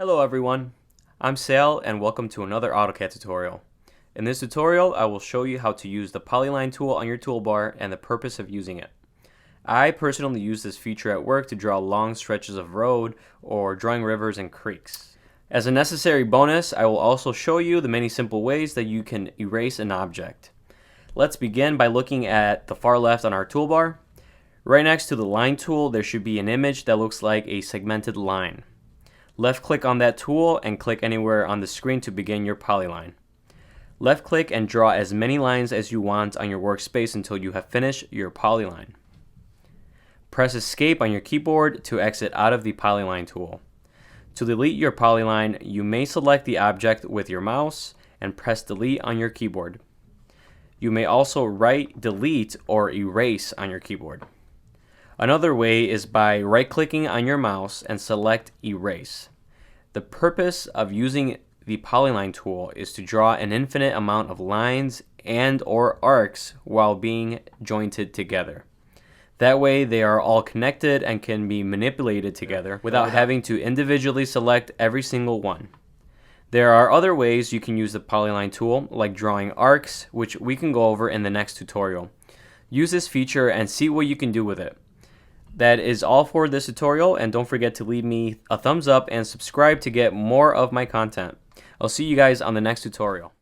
Hello everyone, I'm Sal and welcome to another AutoCAD tutorial. In this tutorial, I will show you how to use the Polyline tool on your toolbar and the purpose of using it. I personally use this feature at work to draw long stretches of road or drawing rivers and creeks. As a necessary bonus, I will also show you the many simple ways that you can erase an object. Let's begin by looking at the far left on our toolbar. Right next to the line tool, there should be an image that looks like a segmented line. Left click on that tool and click anywhere on the screen to begin your polyline. Left click and draw as many lines as you want on your workspace until you have finished your polyline. Press Escape on your keyboard to exit out of the Polyline tool. To delete your polyline, you may select the object with your mouse and press Delete on your keyboard. You may also write Delete or Erase on your keyboard. Another way is by right-clicking on your mouse and select Erase. The purpose of using the Polyline tool is to draw an infinite amount of lines and or arcs while being jointed together. That way they are all connected and can be manipulated together without having to individually select every single one. There are other ways you can use the Polyline tool, like drawing arcs, which we can go over in the next tutorial. Use this feature and see what you can do with it. That is all for this tutorial, and don't forget to leave me a thumbs up and subscribe to get more of my content. I'll see you guys on the next tutorial.